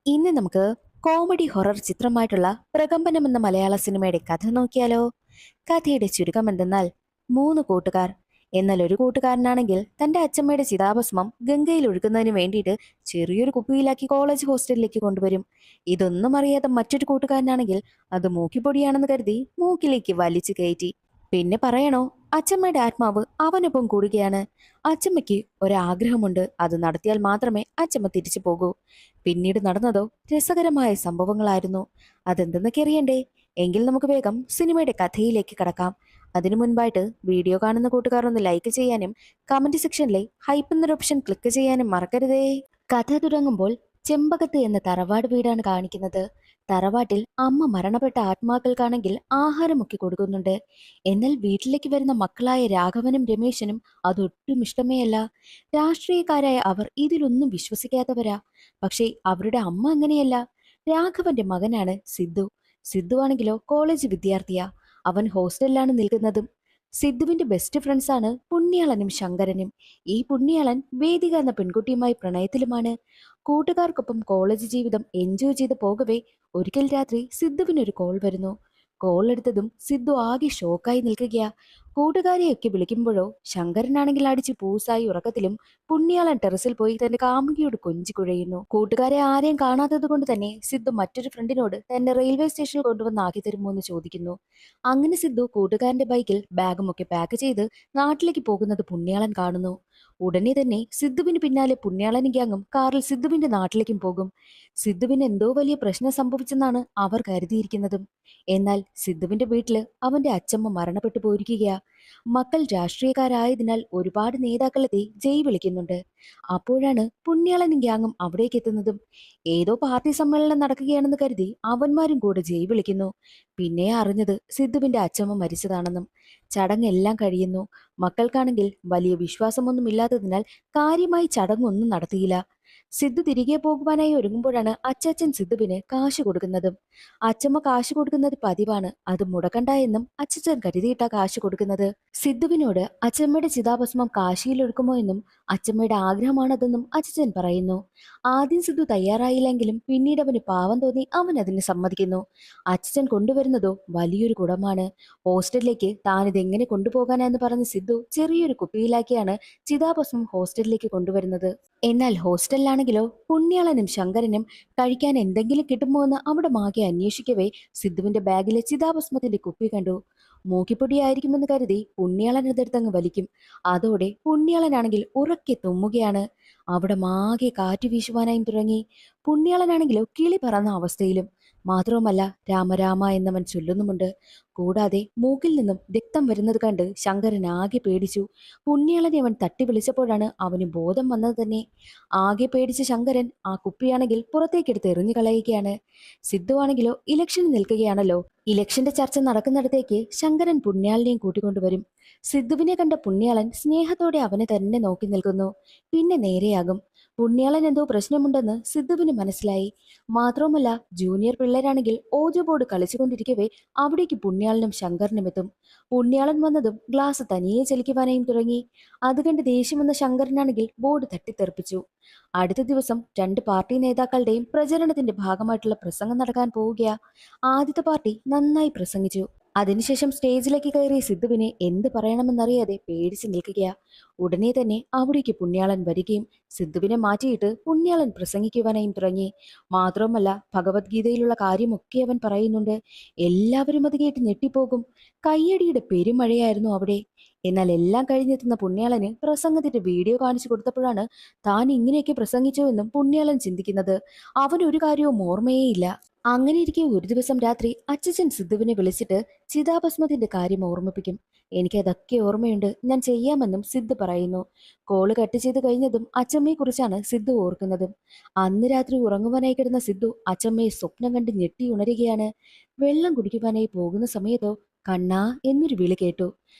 ഇന്ന് നമുക്ക് comedy horror ചിത്രമായിട്ടുള്ള പ്രകമ്പനം എന്ന മലയാള സിനിമയുടെ കഥ നോക്കിയാലോ. കഥയുടെ ചുരുക്കം എന്തെന്നാൽ, മൂന്ന് കൂട്ടുകാർ. എന്നാൽ ഒരു കൂട്ടുകാരനാണെങ്കിൽ തന്റെ അച്ഛമ്മയുടെ ചിതാഭസ്മം ഗംഗയിൽ ഒഴുകുന്നതിന് വേണ്ടിയിട്ട് ചെറിയൊരു കുപ്പിയിലാക്കി കോളേജ് ഹോസ്റ്റലിലേക്ക് കൊണ്ടുവരും. ഇതൊന്നും അറിയാതെ മറ്റൊരു കൂട്ടുകാരനാണെങ്കിൽ അത് മൂക്കിപ്പൊടിയാണെന്ന് കരുതി മൂക്കിലേക്ക് വലിച്ചു കയറ്റി. പിന്നെ പറയണോ, അച്ഛമ്മയുടെ ആത്മാവ് അവനൊപ്പം കൂടുകയാണ്. അച്ഛമ്മയ്ക്ക് ഒരാഗ്രഹമുണ്ട്, അത് നടത്തിയാൽ മാത്രമേ അച്ഛമ്മ തിരിച്ചു പോകൂ. പിന്നീട് നടന്നതോ രസകരമായ സംഭവങ്ങളായിരുന്നു. അതെന്തെന്നൊക്കെ അറിയണ്ടേ? എങ്കിൽ നമുക്ക് വേഗം സിനിമയുടെ കഥയിലേക്ക് കടക്കാം. അതിനു മുൻപായിട്ട് വീഡിയോ കാണുന്ന കൂട്ടുകാർ ഒന്ന് ലൈക്ക് ചെയ്യാനും കമന്റ് സെക്ഷനിലെ ഹൈപ്പ് എന്നൊരു ഓപ്ഷൻ ക്ലിക്ക് ചെയ്യാനും മറക്കരുതേ. കഥ തുടങ്ങുമ്പോൾ ചെമ്പകത്ത് എന്ന തറവാട് വീടാണ് കാണിക്കുന്നത്. തറവാട്ടിൽ അമ്മ മരണപ്പെട്ട ആത്മാക്കൾക്കാണെങ്കിൽ ആഹാരമൊക്കെ കൊടുക്കുന്നുണ്ട്. എന്നാൽ വീട്ടിലേക്ക് വരുന്ന മക്കളായ രാഘവനും രമേശനും അതൊട്ടും ഇഷ്ടമേ അല്ല. രാഷ്ട്രീയക്കാരായ അവർ ഇതിലൊന്നും വിശ്വസിക്കാത്തവരാ. പക്ഷേ അവരുടെ അമ്മ അങ്ങനെയല്ല. രാഘവന്റെ മകനാണ് സിദ്ധു. സിദ്ധു ആണെങ്കിലോ കോളേജ് വിദ്യാർത്ഥിയാ. അവൻ ഹോസ്റ്റലിലാണ് നിൽക്കുന്നതും. സിദ്ധുവിന്റെ ബെസ്റ്റ് ഫ്രണ്ട്സാണ് പുണ്യാളനും ശങ്കരനും. ഈ പുണ്യാളൻ വേദിക എന്ന പെൺകുട്ടിയുമായി പ്രണയത്തിലുമാണ്. കൂട്ടുകാർക്കൊപ്പം കോളേജ് ജീവിതം എൻജോയ് ചെയ്ത് പോകവേ ഒരിക്കൽ രാത്രി സിദ്ധുവിനൊരു കോൾ വരുന്നു. കോൾ എടുത്തതും സിദ്ധു ആകെ ഷോക്കായി നിൽക്കുകയാ. കൂട്ടുകാരെയൊക്കെ വിളിക്കുമ്പോഴോ ശങ്കരനാണെങ്കിൽ അടിച്ച് പൂസായി ഉറക്കത്തിലും പുണ്യാളൻ ടെറസിൽ പോയി തന്റെ കാമുകിയോട് കൊഞ്ചി കുഴയുന്നു. കൂട്ടുകാരെ ആരെയും കാണാത്തത് കൊണ്ട് തന്നെ സിദ്ധു മറ്റൊരു ഫ്രണ്ടിനോട് തന്നെ റെയിൽവേ സ്റ്റേഷനിൽ കൊണ്ടുവന്ന് ആക്കി തരുമോ എന്ന് ചോദിക്കുന്നു. അങ്ങനെ സിദ്ധു കൂട്ടുകാരന്റെ ബൈക്കിൽ ബാഗുമൊക്കെ പാക്ക് ചെയ്ത് നാട്ടിലേക്ക് പോകുന്നത് പുണ്യാളൻ കാണുന്നു. ഉടനെ തന്നെ സിദ്ധുവിന് പിന്നാലെ പുണ്യാളനും ഗ്യാങ്ങും കാറിൽ സിദ്ധുവിന്റെ നാട്ടിലേക്കും പോകും. സിദ്ധുവിന് എന്തോ വലിയ പ്രശ്നം സംഭവിച്ചെന്നാണ് അവർ കരുതിയിരിക്കുന്നതും. എന്നാൽ സിദ്ധുവിന്റെ വീട്ടില് അവന്റെ അച്ചമ്മ മരണപ്പെട്ടു പോയിരിക്കുകയാ. മക്കൾ രാഷ്ട്രീയക്കാരായതിനാൽ ഒരുപാട് നേതാക്കളെത്തി ജയ് വിളിക്കുന്നുണ്ട്. അപ്പോഴാണ് പുണ്യാളനും ഗ്യാങ്ങും അവിടേക്ക് എത്തുന്നതും. ഏതോ പാർട്ടി സമ്മേളനം നടക്കുകയാണെന്ന് കരുതി അവന്മാരും കൂടെ ജയ് വിളിക്കുന്നു. പിന്നെ അറിഞ്ഞത് സിദ്ധുവിന്റെ അച്ചമ്മ മരിച്ചതാണെന്നും. ചടങ്ങെല്ലാം കഴിയുന്നു. മക്കൾക്കാണെങ്കിൽ വലിയ വിശ്വാസമൊന്നും ഇല്ലാത്തതിനാൽ കാര്യമായി ചടങ്ങൊന്നും നടത്തിയില്ല. സിദ്ധു തിരികെ പോകുവാനായി ഒരുങ്ങുമ്പോഴാണ് അച്ചച്ചൻ സിദ്ധുവിന് കാശ് കൊടുക്കുന്നതും. അച്ചമ്മ കാശ് കൊടുക്കുന്നത് പതിവാണ്, അത് മുടക്കണ്ട എന്നും അച്ചച്ചൻ കരുതിയിട്ടാ കാശ് കൊടുക്കുന്നത്. സിദ്ധുവിനോട് അച്ചമ്മയുടെ ചിതാഭസ്മം കാശിയിൽ ഒഴുക്കുമോ എന്നും അച്ചമ്മയുടെ ആഗ്രഹമാണതെന്നും അച്ചച്ചൻ പറയുന്നു. ആദ്യം സിദ്ധു തയ്യാറായില്ലെങ്കിലും പിന്നീട് അവന് പാവം തോന്നി അവൻ അതിന് സമ്മതിക്കുന്നു. അച്ചച്ചൻ കൊണ്ടുവരുന്നതോ വലിയൊരു കുടമാണ്. ഹോസ്റ്റലിലേക്ക് താനിതെങ്ങനെ കൊണ്ടുപോകാനെന്ന് പറഞ്ഞ് സിദ്ധു ചെറിയൊരു കുപ്പിയിലാക്കിയാണ് ചിതാഭസ്മം ഹോസ്റ്റലിലേക്ക് കൊണ്ടുവരുന്നത്. എന്നാൽ ഹോസ്റ്റലിലാണെങ്കിലോ പുണ്യാളനും ശങ്കരനും കഴിക്കാൻ എന്തെങ്കിലും കിട്ടുമോ എന്ന് അവിടെ മാകെ അന്വേഷിക്കവേ സിദ്ധുവിന്റെ ബാഗിലെ ചിതാഭസ്മത്തിന്റെ കുപ്പി കണ്ടു. മൂക്കിപ്പൊടിയായിരിക്കുമെന്ന് കരുതി പുണ്യാളൻ അതെടുത്തങ്ങ് വലിക്കും. അതോടെ പുണ്യാളനാണെങ്കിൽ ഉറക്കെ തുമ്മുകയാണ്. അവിടെ മാകെ കാറ്റ് വീശുവാനായും തുടങ്ങി. പുണ്യാളനാണെങ്കിലോ കിളി പറന്ന അവസ്ഥയിലും. മാത്രവുമല്ല രാമരാമ എന്നവൻ ചൊല്ലുന്നുമുണ്ട്. കൂടാതെ മൂക്കിൽ നിന്നും രക്തം വരുന്നത് കണ്ട് ശങ്കരൻ ആകെ പേടിച്ചു. പുണ്യാളനെ അവൻ തട്ടി വിളിച്ചപ്പോഴാണ് അവന് ബോധം വന്നത് തന്നെ. ആകെ പേടിച്ച ശങ്കരൻ ആ കുപ്പിയാണെങ്കിൽ പുറത്തേക്കെടുത്ത് എറിഞ്ഞു കളയുകയാണ്. സിദ്ധു ആണെങ്കിലോ ഇലക്ഷന് നിൽക്കുകയാണല്ലോ. ഇലക്ഷന്റെ ചർച്ച നടക്കുന്നിടത്തേക്ക് ശങ്കരൻ പുണ്യാളനെയും കൂട്ടിക്കൊണ്ടുവരും. സിദ്ധുവിനെ കണ്ട പുണ്യാളൻ സ്നേഹത്തോടെ അവനെ തന്നെ നോക്കി നിൽക്കുന്നു. പിന്നെ നേരെയാകും. പുണ്യാളൻ എന്തോ പ്രശ്നമുണ്ടെന്ന് സിദ്ധുവിന് മനസ്സിലായി. മാത്രവുമല്ല ജൂനിയർ പിള്ളേരാണെങ്കിൽ ഓജോ ബോർഡ് കളിച്ചുകൊണ്ടിരിക്കവേ അവിടേക്ക് പുണ്യാളനും ശങ്കരനും എത്തും. പുണ്യാളൻ വന്നതും ഗ്ലാസ് തനിയെ ചലിക്കുവാനായും തുടങ്ങി. അത് കണ്ട് ദേഷ്യം വന്ന ശങ്കരനാണെങ്കിൽ ബോർഡ് തട്ടിത്തെറിപ്പിച്ചു. അടുത്ത ദിവസം രണ്ട് പാർട്ടി നേതാക്കളുടെയും പ്രചരണത്തിന്റെ ഭാഗമായിട്ടുള്ള പ്രസംഗം നടക്കാൻ പോവുകയാ. ആദ്യത്തെ പാർട്ടി നന്നായി പ്രസംഗിച്ചു. അതിനുശേഷം സ്റ്റേജിലേക്ക് കയറിയ സിദ്ധുവിനെ എന്ത് പറയണമെന്നറിയാതെ പേടിച്ചു നിൽക്കുകയാ. ഉടനെ തന്നെ അവിടേക്ക് പുണ്യാളൻ വരികയും സിദ്ധുവിനെ മാറ്റിയിട്ട് പുണ്യാളൻ പ്രസംഗിക്കുവാനായും തുടങ്ങി. മാത്രവുമല്ല ഭഗവത്ഗീതയിലുള്ള കാര്യമൊക്കെ അവൻ പറയുന്നുണ്ട്. എല്ലാവരും അത് കേട്ട് ഞെട്ടിപ്പോകും. കയ്യടിയുടെ പെരുമഴയായിരുന്നു അവിടെ. എന്നാൽ എല്ലാം കഴിഞ്ഞെത്തുന്ന പുണ്യാളന് പ്രസംഗത്തിന്റെ വീഡിയോ കാണിച്ചു കൊടുത്തപ്പോഴാണ് താൻ ഇങ്ങനെയൊക്കെ പ്രസംഗിച്ചോ എന്നും പുണ്യാളൻ ചിന്തിക്കുന്നത്. അവനൊരു കാര്യവും ഓർമ്മയേയില്ല. അങ്ങനെ ഇരിക്കെ ഒരു ദിവസം രാത്രി അച്ചച്ചൻ സിദ്ധുവിനെ വിളിച്ചിട്ട് ചിതാഭസ്മത്തിന്റെ കാര്യം ഓർമ്മിപ്പിക്കും. എനിക്കതൊക്കെ ഓർമ്മയുണ്ട്, ഞാൻ ചെയ്യാമെന്നും സിദ്ധു പറയുന്നു. കോള് കട്ട് ചെയ്ത് കഴിഞ്ഞതും അച്ചമ്മയെ കുറിച്ചാണ് സിദ്ധു ഓർക്കുന്നതും. അന്ന് രാത്രി ഉറങ്ങുവാനായി കിടന്ന സിദ്ധു അച്ചമ്മയെ സ്വപ്നം കണ്ട് ഞെട്ടി ഉണരുകയാണ്. വെള്ളം കുടിക്കുവാനായി പോകുന്ന സമയത്തോ കണ്ണാ എന്നൊരു വിളി കേട്ടു.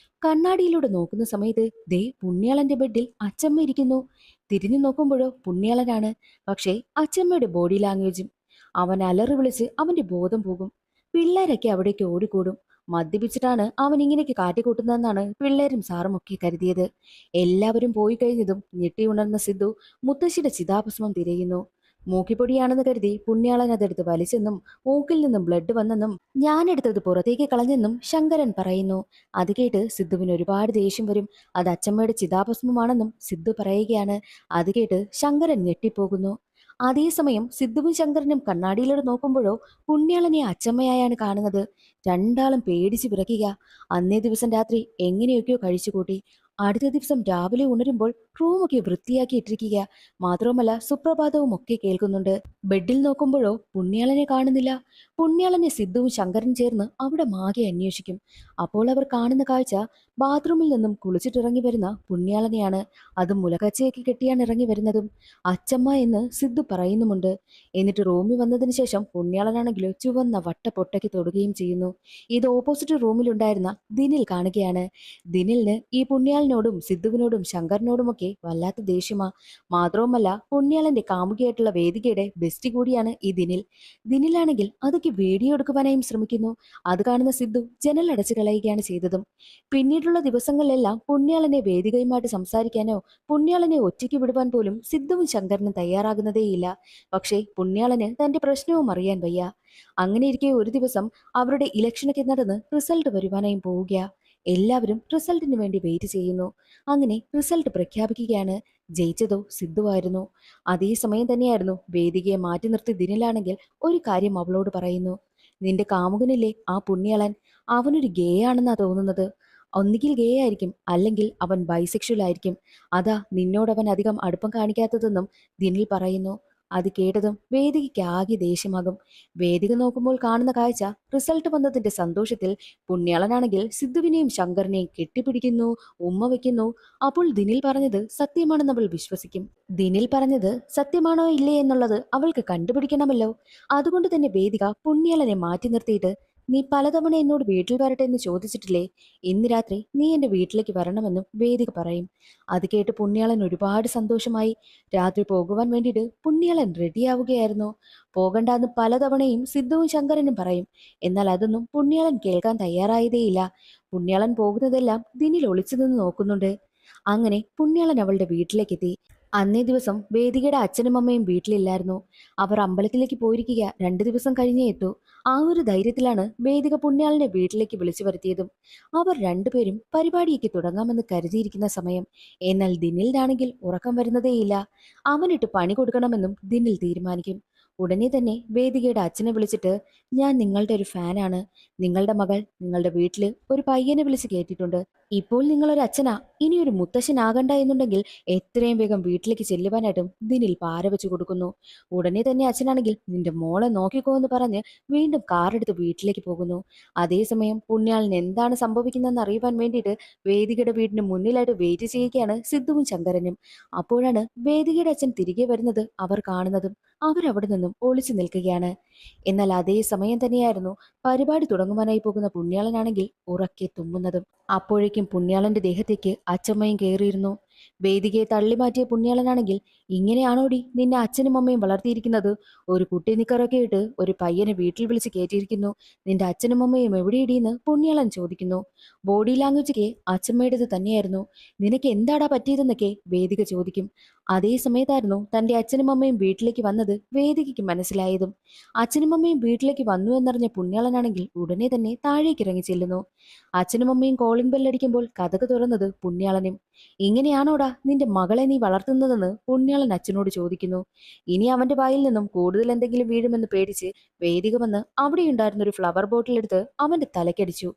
കണ്ണാടിയിലൂടെ നോക്കുന്ന സമയത്ത് ദേ പുണ്യാളന്റെ ബെഡിൽ അച്ചമ്മ ഇരിക്കുന്നു. തിരിഞ്ഞു നോക്കുമ്പോഴോ പുണ്യാളനാണ്. പക്ഷേ അച്ചമ്മയുടെ ബോഡി ലാംഗ്വേജും. അവൻ അലറി വിളിച്ച് അവന്റെ ബോധം പോകും. പിള്ളേരൊക്കെ അവിടേക്ക് ഓടിക്കൂടും. മദ്യപിച്ചിട്ടാണ് അവൻ ഇങ്ങനെയൊക്കെ കാട്ടിക്കൂട്ടുന്നതെന്നാണ് പിള്ളേരും സാറും ഒക്കെ കരുതിയത്. എല്ലാവരും പോയി കഴിഞ്ഞതും ഞെട്ടി ഉണർന്ന സിദ്ധു മുത്തശ്ശിയുടെ ചിതാഭസ്മം തിരയുന്നു. മൂക്കിപ്പൊടിയാണെന്ന് കരുതി പുണ്യാളൻ അതെടുത്ത് വലിച്ചെന്നും മൂക്കിൽ നിന്നും ബ്ലഡ് വന്നെന്നും ഞാനെടുത്തത് പുറത്തേക്ക് കളഞ്ഞെന്നും ശങ്കരൻ പറയുന്നു. അത് കേട്ട് സിദ്ധുവിന് ഒരുപാട് ദേഷ്യം വരും. അത് അച്ചമ്മയുടെ ചിതാഭസ്മമാണെന്നും സിദ്ധു പറയുകയാണ്. അത് കേട്ട് ശങ്കരൻ ഞെട്ടിപ്പോകുന്നു. അതേസമയം സിദ്ധുവും ശങ്കരനും കണ്ണാടിയിലൂടെ നോക്കുമ്പോഴോ പുണ്യാളനെ അച്ചമ്മയായാണ് കാണുന്നത്. രണ്ടാളും പേടിച്ച് വിറയ്ക്കുക. അന്നേ ദിവസം രാത്രി എങ്ങനെയൊക്കെയോ കഴിച്ചുകൂട്ടി. അടുത്ത ദിവസം രാവിലെ ഉണരുമ്പോൾ റൂമൊക്കെ വൃത്തിയാക്കി ഇട്ടിരിക്കുക. മാത്രവുമല്ല സുപ്രഭാതവും ഒക്കെ കേൾക്കുന്നുണ്ട്. ബെഡിൽ നോക്കുമ്പോഴോ പുണ്യാളനെ കാണുന്നില്ല. പുണ്യാളനെ സിദ്ധുവും ശങ്കരൻ ചേർന്ന് അവിടെ മാകെ അന്വേഷിക്കും. അപ്പോൾ അവർ കാണുന്ന കാഴ്ച ബാത്റൂമിൽ നിന്നും കുളിച്ചിട്ടിറങ്ങി വരുന്ന പുണ്യാളനെയാണ്. അതും മുലക്കച്ചയൊക്കെ കെട്ടിയാണ് ഇറങ്ങി വരുന്നതും. അച്ചമ്മ എന്ന് സിദ്ധു പറയുന്നുമുണ്ട്. എന്നിട്ട് റൂമിൽ വന്നതിന് ശേഷം പുണ്യാളനാണെങ്കിലോ ചുവന്ന വട്ട പൊട്ടയ്ക്ക് തൊടുകയും ചെയ്യുന്നു. ഇത് ഓപ്പോസിറ്റ് റൂമിലുണ്ടായിരുന്ന ദിനിൽ കാണുകയാണ്. ദിനിലിന് ഈ പുണ്യാളനോടും സിദ്ധുവിനോടും ശങ്കരനോടുമൊക്കെ വല്ലാത്ത ദേഷ്യമാ. മാത്രവുമല്ല പുണ്യാളന്റെ കാമുകിയായിട്ടുള്ള വേദികയുടെ ബെസ്റ്റ് കൂടിയാണ് ഈ ദിനിൽ. ദിനിലാണെങ്കിൽ അതൊക്കെ വീഡിയോ എടുക്കുവാനായും ശ്രമിക്കുന്നു. അത് കാണുന്ന സിദ്ധു ജനൽ അടച്ചു കളയുകയാണ് ചെയ്തതും. പിന്നീടുള്ള ദിവസങ്ങളിലെല്ലാം പുണ്യാളനെ വേദികയുമായിട്ട് സംസാരിക്കാനോ പുണ്യാളനെ ഒറ്റയ്ക്ക് വിടുവാൻ പോലും സിദ്ധുവും ശങ്കരനും തയ്യാറാകുന്നതേയില്ല. പക്ഷേ പുണ്യാളന് തന്റെ പ്രശ്നവും അറിയാൻ വയ്യ. അങ്ങനെയിരിക്കെ ഒരു ദിവസം അവരുടെ ഇലക്ഷനൊക്കെ നടന്ന് റിസൾട്ട് വരുവാനായും പോവുക. എല്ലാവരും റിസൾട്ടിന് വേണ്ടി വെയിറ്റ് ചെയ്യുന്നു. അങ്ങനെ റിസൾട്ട് പ്രഖ്യാപിക്കുകയാണ്. ജയിച്ചതോ സിദ്ധുവായിരുന്നു. അതേസമയം തന്നെയായിരുന്നു വേദികയെ മാറ്റി നിർത്തി ദിനിലാണെങ്കിൽ ഒരു കാര്യം അവളോട് പറയുന്നു. നിന്റെ കാമുകനില്ലേ ആ പുണ്യാളൻ, അവനൊരു ഗേ ആണെന്നാ തോന്നുന്നത്. ഒന്നുകിൽ ഗേ ആയിരിക്കും, അല്ലെങ്കിൽ അവൻ ബൈസെക്ഷൽ ആയിരിക്കും. അതാ നിന്നോടവൻ അധികം അടുപ്പം കാണിക്കാത്തതെന്നും ദിനിൽ പറയുന്നു. അത് കേട്ടതും വേദികയ്ക്ക് ആകെ ദേഷ്യമാകും. വേദിക നോക്കുമ്പോൾ കാണുന്ന കാഴ്ച റിസൾട്ട് വന്നതിന്റെ സന്തോഷത്തിൽ പുണ്യാളനാണെങ്കിൽ സിദ്ധുവിനെയും ശങ്കറിനെയും കെട്ടിപ്പിടിക്കുന്നു, ഉമ്മ വയ്ക്കുന്നു. അപ്പോൾ ദിനിൽ പറഞ്ഞത് സത്യമാണെന്ന് അവൾ വിശ്വസിക്കും. ദിനിൽ പറഞ്ഞത് സത്യമാണോ ഇല്ലേ എന്നുള്ളത് അവൾക്ക് കണ്ടുപിടിക്കണമല്ലോ. അതുകൊണ്ട് തന്നെ വേദിക പുണ്യാളനെ മാറ്റി നിർത്തിയിട്ട്, നീ പലതവണ എന്നോട് വീട്ടിൽ വരട്ടെ എന്ന് ചോദിച്ചിട്ടില്ലേ, ഇന്ന് രാത്രി നീ എന്റെ വീട്ടിലേക്ക് വരണമെന്നും വേദിക പറയും. അത് കേട്ട് പുണ്യാളൻ ഒരുപാട് സന്തോഷമായി. രാത്രി പോകുവാൻ വേണ്ടിയിട്ട് പുണ്യാളൻ റെഡിയാവുകയായിരുന്നു. പോകണ്ടെന്ന് പലതവണയും സിദ്ധുവും ശങ്കരനും പറയും. എന്നാൽ അതൊന്നും പുണ്യാളൻ കേൾക്കാൻ തയ്യാറായതേയില്ല. പുണ്യാളൻ പോകുന്നതെല്ലാം ദിനിൽ ഒളിച്ചു നിന്ന് നോക്കുന്നുണ്ട്. അങ്ങനെ പുണ്യാളൻ അവളുടെ വീട്ടിലേക്കെത്തി. അന്നേ ദിവസം വേദികയുടെ അച്ഛനും അമ്മയും വീട്ടിലില്ലായിരുന്നു. അവർ അമ്പലത്തിലേക്ക് പോയിരിക്കുക. 2 ദിവസം കഴിഞ്ഞേ എത്തൂ. ആ ഒരു ധൈര്യത്തിലാണ് വേദിക പുണ്യാളനെ വീട്ടിലേക്ക് വിളിച്ചു വരുത്തിയതും. അവർ രണ്ടുപേരും പരിപാടിയൊക്കെ തുടങ്ങാമെന്ന് കരുതിയിരിക്കുന്ന സമയം. എന്നാൽ ദിനിലിനാണെങ്കിൽ ഉറക്കം വരുന്നതേയില്ല. അവനിട്ട് പണി കൊടുക്കണമെന്നും ദിനിൽ തീരുമാനിക്കും. ഉടനെ തന്നെ വേദികയുടെ അച്ഛനെ വിളിച്ചിട്ട്, ഞാൻ നിങ്ങളുടെ ഒരു ഫാനാണ്. നിങ്ങളുടെ മകൾ നിങ്ങളുടെ വീട്ടില് ഒരു പയ്യനെ വിളിച്ച് കേട്ടിട്ടുണ്ട്. ഇപ്പോൾ നിങ്ങളൊരു അച്ഛനാ, ഇനി ഒരു മുത്തശ്ശനാകണ്ട എന്നുണ്ടെങ്കിൽ എത്രയും വേഗം വീട്ടിലേക്ക് ചെല്ലുവാനായിട്ടും ദിനിൽ പാര വെച്ചു കൊടുക്കുന്നു. ഉടനെ തന്നെ അച്ഛനാണെങ്കിൽ നിന്റെ മോളെ നോക്കിക്കോ എന്ന് പറഞ്ഞ് വീണ്ടും കാറെടുത്ത് വീട്ടിലേക്ക് പോകുന്നു. അതേസമയം പുണ്യാളിന് എന്താണ് സംഭവിക്കുന്നതെന്ന് അറിയുവാൻ വേണ്ടിയിട്ട് വേദികയുടെ വീടിന് മുന്നിലായിട്ട് വെയിറ്റ് ചെയ്യുകയാണ് സിദ്ധുവും ശങ്കരനും. അപ്പോഴാണ് വേദികയുടെ അച്ഛൻ തിരികെ വരുന്നത് അവർ കാണുന്നതും. അവരവിടെ നിന്നും ഒളിച്ചു നിൽക്കുകയാണ്. എന്നാൽ അതേ സമയം തന്നെയായിരുന്നു പരിപാടി തുടങ്ങുവാനായി പോകുന്ന പുണ്യാളനാണെങ്കിൽ ഉറക്കെ തുമ്മുന്നതും. അപ്പോഴേക്കും പുണ്യാളന്റെ ദേഹത്തേക്ക് അച്ചമ്മയും കയറിയിരുന്നു. വേദികയെ തള്ളിമാറ്റിയ പുണ്യാളനാണെങ്കിൽ, ഇങ്ങനെയാണോടി നിന്നെ അച്ഛനും അമ്മയും വളർത്തിയിരിക്കുന്നത്? ഒരു കുട്ടി നിക്കറൊക്കെ ഇട്ട് ഒരു പയ്യനെ വീട്ടിൽ വിളിച്ച് കയറ്റിയിരിക്കുന്നു. നിന്റെ അച്ഛനും അമ്മയും എവിടെയിടിയെന്ന് പുണ്യാളൻ ചോദിക്കുന്നു. ബോഡി ലാംഗ്വേജൊക്കെ അച്ചമ്മയുടേത് തന്നെയായിരുന്നു. നിനക്ക് എന്താടാ പറ്റിയതെന്നൊക്കെ വേദിക ചോദിക്കും. അതേ സമയത്തായിരുന്നു തന്റെ അച്ഛനും അമ്മയും വീട്ടിലേക്ക് വന്നത് വേദികയ്ക്ക് മനസ്സിലായതും. അച്ഛനും അമ്മയും വീട്ടിലേക്ക് വന്നു എന്നറിഞ്ഞ പുണ്യാളനാണെങ്കിൽ ഉടനെ തന്നെ താഴേക്ക് ഇറങ്ങി ചെല്ലുന്നു. അച്ഛനും അമ്മയും കോളിംഗ് ബെല്ലടിക്കുമ്പോൾ കതക് തുറന്നത് പുണ്യാളനും. ഇങ്ങനെയാണോടാ നിന്റെ മകളെ നീ വളർത്തുന്നതെന്ന് പുണ്യാളൻ അച്ഛനോട് ചോദിക്കുന്നു. ഇനി അവന്റെ വായിൽ നിന്നും കൂടുതൽ എന്തെങ്കിലും വീഴുമെന്ന് പേടിച്ച് വേദിക വന്ന് അവിടെയുണ്ടായിരുന്ന ഒരു ഫ്ലവർ ബോട്ടിലെടുത്ത് അവന്റെ തലക്കടിച്ചു.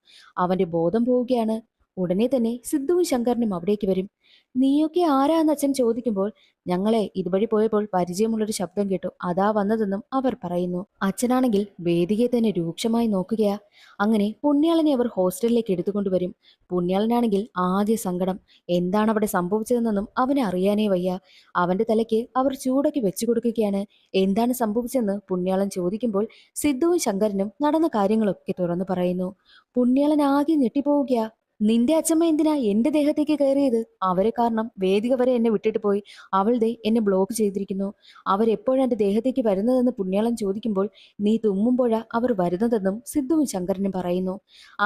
അവന്റെ ബോധം പോവുകയാണ്. ഉടനെ തന്നെ സിദ്ധുവും ശങ്കരനും അവിടേക്ക് വരും. നീയൊക്കെ ആരാന്ന് അച്ഛൻ ചോദിക്കുമ്പോൾ, ഞങ്ങളെ ഇതുവഴി പോയപ്പോൾ പരിചയമുള്ളൊരു ശബ്ദം കേട്ടു, അതാ വന്നതെന്നും അവർ പറയുന്നു. അച്ഛനാണെങ്കിൽ വേദികയെ തന്നെ രൂക്ഷമായി നോക്കുകയാ. അങ്ങനെ പുണ്യാളനെ അവർ ഹോസ്റ്റലിലേക്ക് എടുത്തുകൊണ്ടുവരും. പുണ്യാളനാണെങ്കിൽ ആദ്യ സങ്കടം. എന്താണ് അവിടെ സംഭവിച്ചതെന്നൊന്നും അവനെ അറിയാനേ വയ്യ. അവന്റെ തലയ്ക്ക് അവർ ചൂടൊക്കെ വെച്ചു കൊടുക്കുകയാണ്. എന്താണ് സംഭവിച്ചെന്ന് പുണ്യാളൻ ചോദിക്കുമ്പോൾ സിദ്ധുവും ശങ്കരനും നടന്ന കാര്യങ്ങളൊക്കെ തുറന്നു പറയുന്നു. പുണ്യാളൻ ആകെ ഞെട്ടിപ്പോവുകയാ. നിന്റെ അച്ഛമ്മ എന്തിനാ എന്റെ ദേഹത്തേക്ക് കയറിയത്? അവരെ കാരണം വേദിക വരെ എന്നെ വിട്ടിട്ട് പോയി. അവൾ ദേ എന്നെ ബ്ലോക്ക് ചെയ്തിരിക്കുന്നു. അവരെപ്പോഴാ എന്റെ ദേഹത്തേക്ക് വരുന്നതെന്ന് പുണ്യാളൻ ചോദിക്കുമ്പോൾ നീ തുമ്മുമ്പോഴാ അവർ വരുന്നതെന്നും സിദ്ധുവും ശങ്കരനും പറയുന്നു.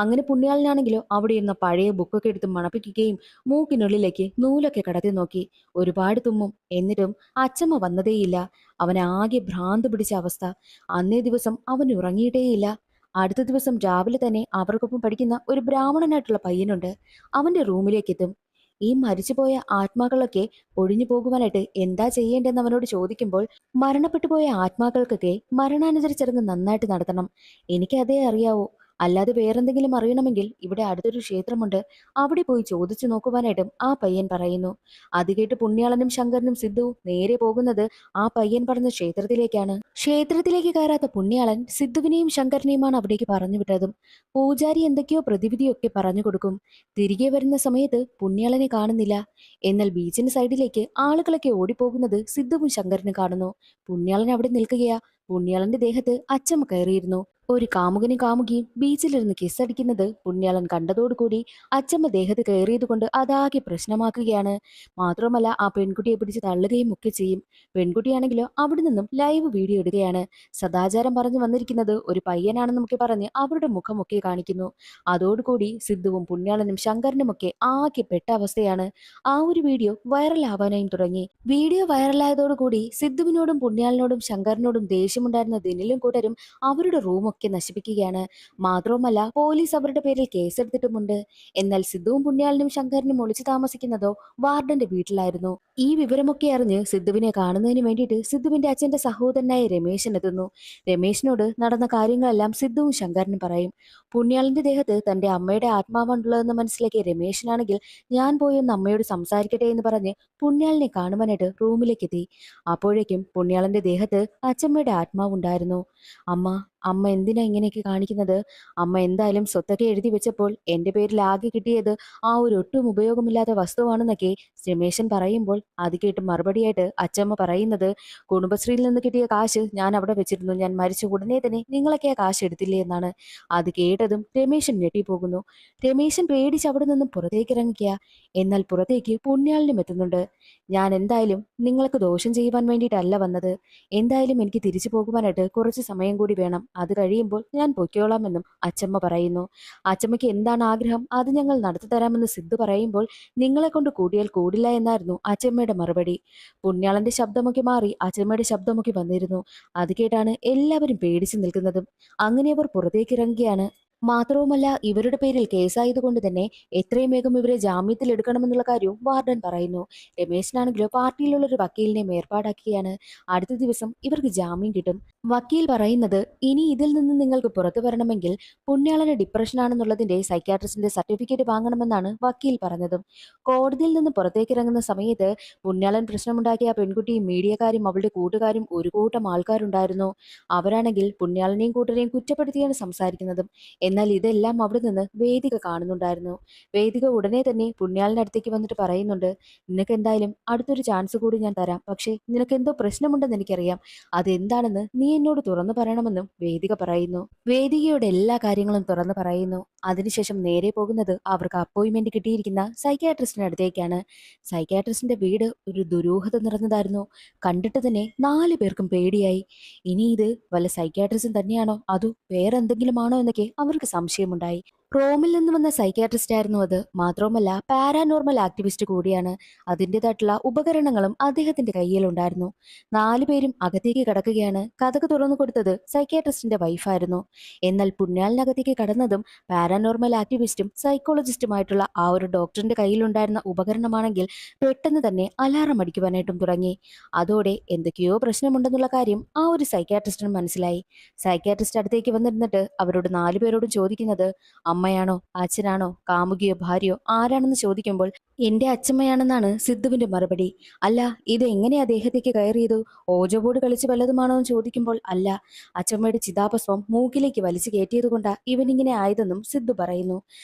അങ്ങനെ പുണ്യാളനാണെങ്കിലോ അവിടെ ഇരുന്ന പഴയ ബുക്കൊക്കെ എടുത്ത് മണപ്പിക്കുകയും മൂക്കിനുള്ളിലേക്ക് നൂലൊക്കെ കടത്തി നോക്കി. ഒരുപാട് തുമ്മും. എന്നിട്ടും അച്ഛമ്മ വന്നതേയില്ല. അവനാകെ ഭ്രാന്ത് പിടിച്ച അവസ്ഥ. അന്നേ ദിവസം അവൻ ഉറങ്ങിയിട്ടേയില്ല. അടുത്ത ദിവസം രാവിലെ തന്നെ അവർക്കൊപ്പം പഠിക്കുന്ന ഒരു ബ്രാഹ്മണനായിട്ടുള്ള പയ്യനുണ്ട്. അവന്റെ റൂമിലേക്ക് എത്തും. ഈ മരിച്ചുപോയ ആത്മാക്കളൊക്കെ ഒഴിഞ്ഞു പോകുവാനായിട്ട് എന്താ ചെയ്യേണ്ടെന്ന് അവനോട് ചോദിക്കുമ്പോൾ മരണപ്പെട്ടുപോയ ആത്മാക്കൾക്കൊക്കെ മരണാനന്തര ചടങ്ങ് നന്നായിട്ട് നടത്തണം. എനിക്ക് അതേ അറിയാവൂ. അല്ലാതെ വേറെന്തെങ്കിലും അറിയണമെങ്കിൽ ഇവിടെ അടുത്തൊരു ക്ഷേത്രമുണ്ട്. അവിടെ പോയി ചോദിച്ചു നോക്കുവാനായിട്ടും ആ പയ്യൻ പറയുന്നു. അത് കേട്ട് പുണ്യാളനും ശങ്കരനും സിദ്ധുവും നേരെ പോകുന്നത് ആ പയ്യൻ പറഞ്ഞ ക്ഷേത്രത്തിലേക്കാണ്. ക്ഷേത്രത്തിലേക്ക് കയറാത്ത പുണ്യാളൻ സിദ്ധുവിനെയും ശങ്കരനെയുമാണ് അവിടേക്ക് പറഞ്ഞു വിട്ടതും. പൂജാരി എന്തൊക്കെയോ പ്രതിവിധിയൊക്കെ പറഞ്ഞു കൊടുക്കും. തിരികെ വരുന്ന സമയത്ത് പുണ്യാളനെ കാണുന്നില്ല. എന്നാൽ ബീച്ചിന് സൈഡിലേക്ക് ആളുകളൊക്കെ ഓടിപ്പോകുന്നത് സിദ്ധുവും ശങ്കരനും കാണുന്നു. പുണ്യാളൻ അവിടെ നിൽക്കുകയാ. പുണ്യാളന്റെ ദേഹത്ത് അച്ചമ്മ കയറിയിരുന്നു. ഒരു കാമുകനും കാമുകിയും ബീച്ചിലിരുന്ന് കിസ്സടിക്കുന്നത് പുണ്യാളൻ കണ്ടതോടുകൂടി അച്ചമ്മ ദേഹത്ത് കയറിയത് കൊണ്ട് അതാകെ പ്രശ്നമാക്കുകയാണ്. മാത്രമല്ല ആ പെൺകുട്ടിയെ പിടിച്ച് തള്ളുകയും ഒക്കെ ചെയ്യും. പെൺകുട്ടിയാണെങ്കിലോ അവിടെ നിന്നും ലൈവ് വീഡിയോ ഇടുകയാണ്. സദാചാരം പറഞ്ഞു വന്നിരിക്കുന്നത് ഒരു പയ്യനാണെന്നൊക്കെ പറഞ്ഞ് അവരുടെ മുഖമൊക്കെ കാണിക്കുന്നു. അതോടുകൂടി സിദ്ധുവും പുണ്യാളനും ശങ്കരനുമൊക്കെ ആകെ പെട്ട അവസ്ഥയാണ്. ആ ഒരു വീഡിയോ വൈറലാവാനായും തുടങ്ങി. വീഡിയോ വൈറലായതോടുകൂടി സിദ്ധുവിനോടും പുണ്യാളനോടും ശങ്കരനോടും ദേഷ്യമുണ്ടായിരുന്ന ദിനിലും കൂട്ടരും അവരുടെ റൂമൊക്കെ നശിപ്പിക്കുകയാണ്. മാത്രവുമല്ല പോലീസ് അവരുടെ പേരിൽ കേസെടുത്തിട്ടുമുണ്ട്. എന്നാൽ സിദ്ധുവും പുണ്യാളനും ശങ്കരനും ഒളിച്ചു താമസിക്കുന്നതോ വാർഡന്റെ വീട്ടിലായിരുന്നു. ഈ വിവരമൊക്കെ അറിഞ്ഞ് സിദ്ധുവിനെ കാണുന്നതിന് വേണ്ടിയിട്ട് സിദ്ധുവിന്റെ അച്ഛന്റെ സഹോദരനായ രമേശൻ എത്തുന്നു. രമേശിനോട് നടന്ന കാര്യങ്ങളെല്ലാം സിദ്ധുവും ശങ്കരനും പറയും. പുണ്യാളന്റെ ദേഹത്ത് തന്റെ അമ്മയുടെ ആത്മാവാണുള്ളതെന്ന് മനസ്സിലാക്കിയ രമേശനാണെങ്കിൽ ഞാൻ പോയി ഒന്ന് അമ്മയോട് സംസാരിക്കട്ടെ എന്ന് പറഞ്ഞ് പുണ്യാളിനെ കാണുവാനായിട്ട് റൂമിലേക്ക് എത്തി. അപ്പോഴേക്കും പുണ്യാളന്റെ ദേഹത്ത് അച്ഛമ്മയുടെ ആത്മാവുണ്ടായിരുന്നു. അമ്മ അമ്മ എന്തിനാ ഇങ്ങനെയൊക്കെ കാണിക്കുന്നത്? അമ്മ എന്തായാലും സ്വത്തൊക്കെ എഴുതി വെച്ചപ്പോൾ എന്റെ പേരിൽ ആകെ കിട്ടിയത് ആ ഒരു ഒട്ടും ഉപയോഗമില്ലാത്ത വസ്തുവാണെന്നൊക്കെ രമേശൻ പറയുമ്പോൾ അത് കേട്ട് മറുപടിയായിട്ട് അച്ചമ്മ പറയുന്നത് കുടുംബശ്രീയിൽ നിന്ന് കിട്ടിയ കാശ് ഞാൻ അവിടെ വെച്ചിരുന്നു. ഞാൻ മരിച്ച ഉടനെ തന്നെ നിങ്ങളൊക്കെ ആ കാശ് എടുത്തില്ലേ എന്നാണ്. അത് കേട്ടതും രമേശൻ ഞെട്ടിപ്പോകുന്നു. രമേശൻ പേടിച്ച് അവിടെ നിന്നും പുറത്തേക്ക് ഇറങ്ങിക്കുക. എന്നാൽ പുറത്തേക്ക് പുണ്യാളിനും എത്തുന്നുണ്ട്. ഞാൻ എന്തായാലും നിങ്ങൾക്ക് ദോഷം ചെയ്യുവാൻ വേണ്ടിയിട്ടല്ല വന്നത്. എന്തായാലും എനിക്ക് തിരിച്ചു പോകുവാനായിട്ട് കുറച്ച് സമയം കൂടി വേണം. അത് കഴിയുമ്പോൾ ഞാൻ പൊയ്ക്കോളാമെന്നും അച്ചമ്മ പറയുന്നു. അച്ചമ്മയ്ക്ക് എന്താണ് ആഗ്രഹം അത് ഞങ്ങൾ നടത്തി തരാമെന്ന് സിദ്ധു പറയുമ്പോൾ നിങ്ങളെ കൊണ്ട് കൂടിയാൽ കൂടില്ല എന്നായിരുന്നു അച്ചമ്മയുടെ മറുപടി. പുണ്യാളന്റെ ശബ്ദമൊക്കെ മാറി അച്ചമ്മയുടെ ശബ്ദമൊക്കെ വന്നിരുന്നു. അത് കേട്ടാണ് എല്ലാവരും പേടിച്ചു നിൽക്കുന്നതും. അങ്ങനെ അവർ പുറത്തേക്ക് ഇറങ്ങുകയാണ്. മാത്രവുമല്ല ഇവരുടെ പേരിൽ കേസായതുകൊണ്ട് തന്നെ എത്രയും വേഗം ഇവരെ ജാമ്യത്തിൽ എടുക്കണമെന്നുള്ള കാര്യവും വാർഡൻ പറയുന്നു. രമേശനാണെങ്കിലോ പാർട്ടിയിലുള്ള ഒരു വക്കീലിനെ ഏർപ്പാടാക്കുകയാണ്. അടുത്ത ദിവസം ഇവർക്ക് ജാമ്യം കിട്ടും. വക്കീൽ പറയുന്നത് ഇനി ഇതിൽ നിന്ന് നിങ്ങൾക്ക് പുറത്തു വരണമെങ്കിൽ പുണ്യാളന് ഡിപ്രഷൻ ആണെന്നുള്ളതിന്റെ സൈക്യാട്രിസ്റ്റിന്റെ സർട്ടിഫിക്കറ്റ് വാങ്ങണമെന്നാണ് വക്കീൽ പറഞ്ഞതും. കോടതിയിൽ നിന്ന് പുറത്തേക്ക് ഇറങ്ങുന്ന സമയത്ത് പുണ്യാളൻ പ്രശ്നമുണ്ടാക്കിയ ആ പെൺകുട്ടിയും മീഡിയക്കാരും അവളുടെ കൂട്ടുകാരും ഒരു കൂട്ടം ആൾക്കാരുണ്ടായിരുന്നു. അവരാണെങ്കിൽ പുണ്യാളനെയും കൂട്ടരെയും കുറ്റപ്പെടുത്തിയാണ് സംസാരിക്കുന്നതും. എന്നാൽ ഇതെല്ലാം അവിടെ നിന്ന് വേദിക കാണുന്നുണ്ടായിരുന്നു. വേദിക ഉടനെ തന്നെ പുണ്യാളിന്റെ അടുത്തേക്ക് വന്നിട്ട് പറയുന്നുണ്ട്, നിനക്ക് എന്തായാലും അടുത്തൊരു ചാൻസ് കൂടി ഞാൻ തരാം. പക്ഷേ നിനക്ക് എന്തോ പ്രശ്നമുണ്ടെന്ന് എനിക്കറിയാം. അതെന്താണെന്ന് നീ എന്നോട് തുറന്നു പറയണമെന്നും വേദിക പറയുന്നു. വേദികയുടെ എല്ലാ കാര്യങ്ങളും തുറന്നു പറയുന്നു. അതിനുശേഷം നേരെ പോകുന്നത് അവർക്ക് അപ്പോയിന്റ്മെന്റ് കിട്ടിയിരിക്കുന്ന സൈക്യാട്രിസ്റ്റിന്റെ അടുത്തേക്കാണ്. സൈക്യാട്രിസ്റ്റിന്റെ വീട് ഒരു ദുരൂഹത നിറഞ്ഞതായിരുന്നു. കണ്ടിട്ട് തന്നെ 4 പേർക്കും പേടിയായി. ഇനി ഇത് വല്ല സൈക്യാട്രിസ്റ്റും തന്നെയാണോ അതോ വേറെ എന്തെങ്കിലും ആണോ എന്നൊക്കെ അവർക്ക് സംശയമുണ്ടായി. റോമിൽ നിന്ന് വന്ന സൈക്യാട്രിസ്റ്റ് ആയിരുന്നു അത്. മാത്രവുമല്ല പാരാനോർമൽ ആക്ടിവിസ്റ്റ് കൂടിയാണ്. അതിൻ്റെതായിട്ടുള്ള ഉപകരണങ്ങളും അദ്ദേഹത്തിന്റെ കയ്യിലുണ്ടായിരുന്നു. 4 പേരും അകത്തേക്ക് കടക്കുകയാണ്. കഥക് തുറന്നു കൊടുത്തത് സൈക്യാട്രിസ്റ്റിന്റെ വൈഫായിരുന്നു. എന്നാൽ പുണ്യാളിനകത്തേക്ക് കടന്നതും പാരാനോർമൽ ആക്ടിവിസ്റ്റും സൈക്കോളജിസ്റ്റുമായിട്ടുള്ള ആ ഒരു ഡോക്ടറിന്റെ കയ്യിലുണ്ടായിരുന്ന ഉപകരണമാണെങ്കിൽ പെട്ടെന്ന് തന്നെ അലാറം അടിക്കുവാനായിട്ടും തുടങ്ങി. അതോടെ എന്തൊക്കെയോ പ്രശ്നമുണ്ടെന്നുള്ള കാര്യം ആ ഒരു സൈക്യാട്രിസ്റ്റിന് മനസ്സിലായി. സൈക്യാട്രിസ്റ്റ് അടുത്തേക്ക് വന്നിരുന്നിട്ട് അവരോട് 4 പേരോടും ചോദിക്കുന്നത് അമ്മയാണോ അച്ഛനാണോ കാമുകിയോ ഭാര്യയോ ആരാണെന്ന് ചോദിക്കുമ്പോൾ എന്റെ അച്ഛമ്മയാണെന്നാണ് സിദ്ധുവിന്റെ മറുപടി. അല്ല ഇത് എങ്ങനെയാ ദേഹത്തേക്ക് കയറിയത്? ഓജോ ബോർഡ് കളിച്ച് വല്ലതുമാണോ എന്ന് ചോദിക്കുമ്പോൾ അല്ല, അച്ഛമ്മയുടെ ചിതാഭസ്മം മൂക്കിലേക്ക് വലിച്ചു കയറ്റിയത് കൊണ്ടാ ഇവനിങ്ങനെ ആയതെന്നും സിദ്ധു പറയുന്നു.